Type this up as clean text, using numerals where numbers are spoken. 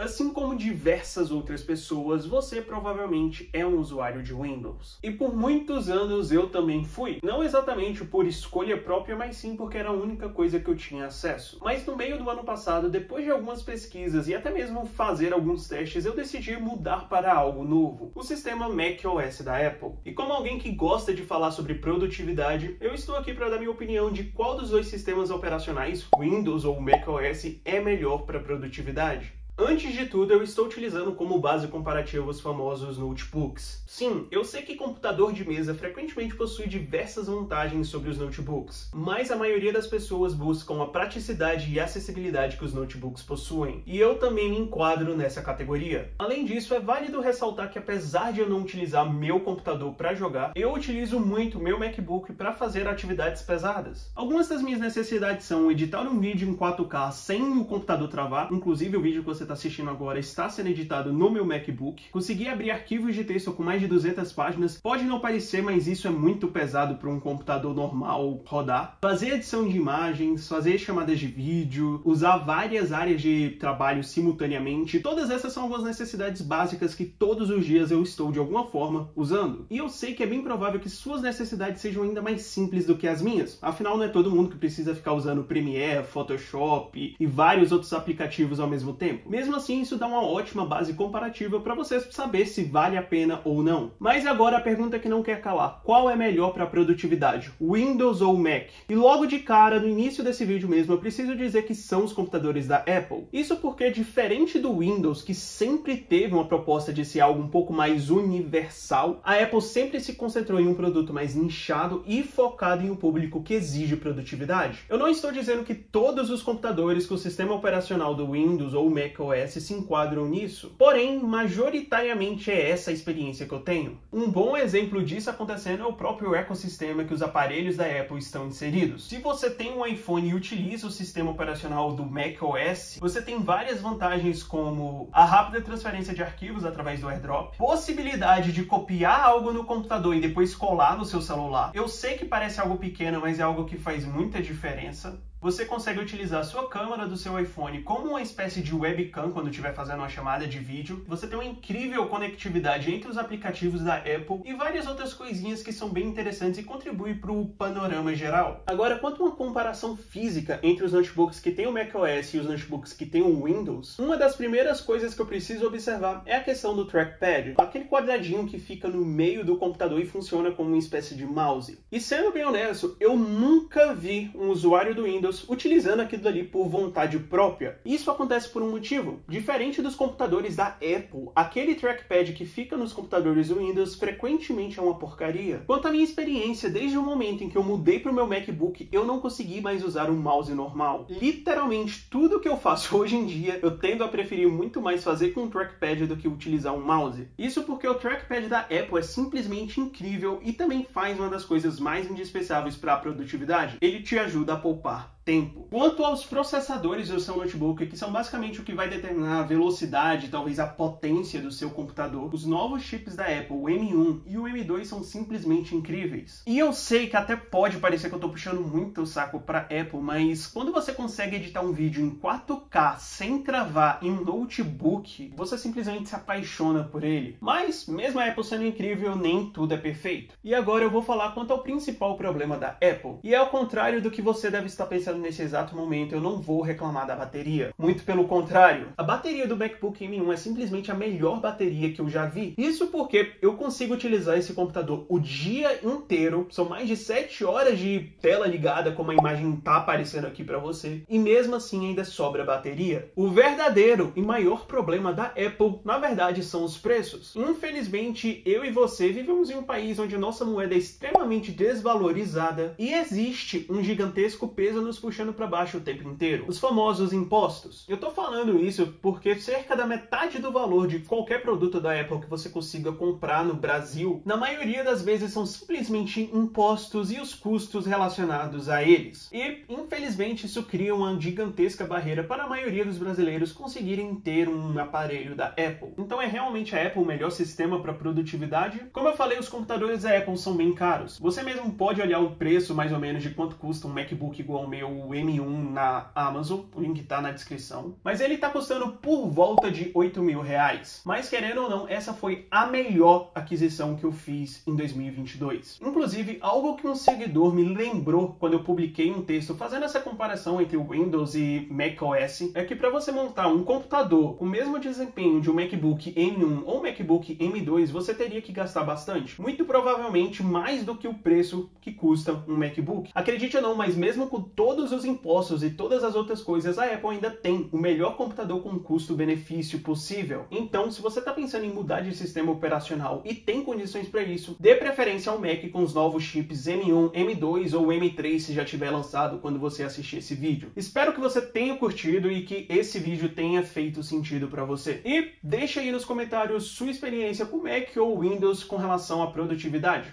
Assim como diversas outras pessoas, você provavelmente é um usuário de Windows. E por muitos anos eu também fui. Não exatamente por escolha própria, mas sim porque era a única coisa que eu tinha acesso. Mas no meio do ano passado, depois de algumas pesquisas e até mesmo fazer alguns testes, eu decidi mudar para algo novo, o sistema macOS da Apple. E como alguém que gosta de falar sobre produtividade, eu estou aqui para dar minha opinião de qual dos dois sistemas operacionais, Windows ou macOS, é melhor para produtividade. Antes de tudo, eu estou utilizando como base comparativa os famosos notebooks. Sim, eu sei que computador de mesa frequentemente possui diversas vantagens sobre os notebooks, mas a maioria das pessoas buscam a praticidade e acessibilidade que os notebooks possuem, e eu também me enquadro nessa categoria. Além disso, é válido ressaltar que apesar de eu não utilizar meu computador para jogar, eu utilizo muito meu MacBook para fazer atividades pesadas. Algumas das minhas necessidades são editar um vídeo em 4K sem o computador travar, inclusive o vídeo que você está assistindo agora está sendo editado no meu MacBook. Conseguir abrir arquivos de texto com mais de 200 páginas pode não parecer, mas isso é muito pesado para um computador normal rodar. Fazer edição de imagens, fazer chamadas de vídeo, usar várias áreas de trabalho simultaneamente, todas essas são algumas necessidades básicas que todos os dias eu estou de alguma forma usando. E eu sei que é bem provável que suas necessidades sejam ainda mais simples do que as minhas. Afinal, não é todo mundo que precisa ficar usando Premiere, Photoshop e vários outros aplicativos ao mesmo tempo. Mesmo assim, isso dá uma ótima base comparativa para você saber se vale a pena ou não. Mas agora a pergunta que não quer calar: qual é melhor para produtividade, Windows ou Mac? E logo de cara, no início desse vídeo mesmo, eu preciso dizer que são os computadores da Apple. Isso porque, diferente do Windows, que sempre teve uma proposta de ser algo um pouco mais universal, a Apple sempre se concentrou em um produto mais nichado e focado em um público que exige produtividade. Eu não estou dizendo que todos os computadores com o sistema operacional do Windows ou Mac OS se enquadram nisso, porém, majoritariamente é essa a experiência que eu tenho. Um bom exemplo disso acontecendo é o próprio ecossistema que os aparelhos da Apple estão inseridos. Se você tem um iPhone e utiliza o sistema operacional do macOS, você tem várias vantagens como a rápida transferência de arquivos através do AirDrop, possibilidade de copiar algo no computador e depois colar no seu celular. Eu sei que parece algo pequeno, mas é algo que faz muita diferença. Você consegue utilizar a sua câmera do seu iPhone como uma espécie de webcam quando estiver fazendo uma chamada de vídeo. Você tem uma incrível conectividade entre os aplicativos da Apple e várias outras coisinhas que são bem interessantes e contribuem para o panorama geral. Agora, quanto a uma comparação física entre os notebooks que tem o macOS e os notebooks que tem o Windows, uma das primeiras coisas que eu preciso observar é a questão do trackpad, aquele quadradinho que fica no meio do computador e funciona como uma espécie de mouse. E sendo bem honesto, eu nunca vi um usuário do Windows utilizando aquilo ali por vontade própria. Isso acontece por um motivo. Diferente dos computadores da Apple, aquele trackpad que fica nos computadores do Windows frequentemente é uma porcaria. Quanto à minha experiência, desde o momento em que eu mudei para o meu MacBook, eu não consegui mais usar um mouse normal. Literalmente, tudo que eu faço hoje em dia, eu tendo a preferir muito mais fazer com um trackpad do que utilizar um mouse. Isso porque o trackpad da Apple é simplesmente incrível e também faz uma das coisas mais indispensáveis para a produtividade. Ele te ajuda a poupar tempo. Quanto aos processadores do seu notebook, que são basicamente o que vai determinar a velocidade, talvez a potência do seu computador, os novos chips da Apple, o M1 e o M2, são simplesmente incríveis. E eu sei que até pode parecer que eu tô puxando muito o saco pra Apple, mas quando você consegue editar um vídeo em 4K sem travar em um notebook, você simplesmente se apaixona por ele. Mas, mesmo a Apple sendo incrível, nem tudo é perfeito. E agora eu vou falar quanto ao principal problema da Apple. E é ao contrário do que você deve estar pensando nesse exato momento, eu não vou reclamar da bateria. Muito pelo contrário. A bateria do MacBook M1 é simplesmente a melhor bateria que eu já vi. Isso porque eu consigo utilizar esse computador o dia inteiro. São mais de 7 horas de tela ligada, como a imagem tá aparecendo aqui para você. E mesmo assim ainda sobra bateria. O verdadeiro e maior problema da Apple, na verdade, são os preços. Infelizmente, eu e você vivemos em um país onde a nossa moeda é extremamente desvalorizada e existe um gigantesco peso nos puxando para baixo o tempo inteiro. Os famosos impostos. Eu tô falando isso porque cerca da metade do valor de qualquer produto da Apple que você consiga comprar no Brasil, na maioria das vezes são simplesmente impostos e os custos relacionados a eles. E, infelizmente, isso cria uma gigantesca barreira para a maioria dos brasileiros conseguirem ter um aparelho da Apple. Então é realmente a Apple o melhor sistema para produtividade? Como eu falei, os computadores da Apple são bem caros. Você mesmo pode olhar o preço mais ou menos de quanto custa um MacBook igual ao meu o M1 na Amazon, o link tá na descrição, mas ele tá custando por volta de R$8.000. Mas querendo ou não, essa foi a melhor aquisição que eu fiz em 2022. Inclusive, algo que um seguidor me lembrou quando eu publiquei um texto fazendo essa comparação entre o Windows e macOS, é que para você montar um computador com o mesmo desempenho de um MacBook M1 ou MacBook M2, você teria que gastar bastante. Muito provavelmente mais do que o preço que custa um MacBook. Acredite ou não, mas mesmo com todos os impostos e todas as outras coisas, a Apple ainda tem o melhor computador com custo-benefício possível. Então, se você está pensando em mudar de sistema operacional e tem condições para isso, dê preferência ao Mac com os novos chips M1, M2 ou M3 se já tiver lançado quando você assistir esse vídeo. Espero que você tenha curtido e que esse vídeo tenha feito sentido para você. E deixa aí nos comentários sua experiência com Mac ou Windows com relação à produtividade.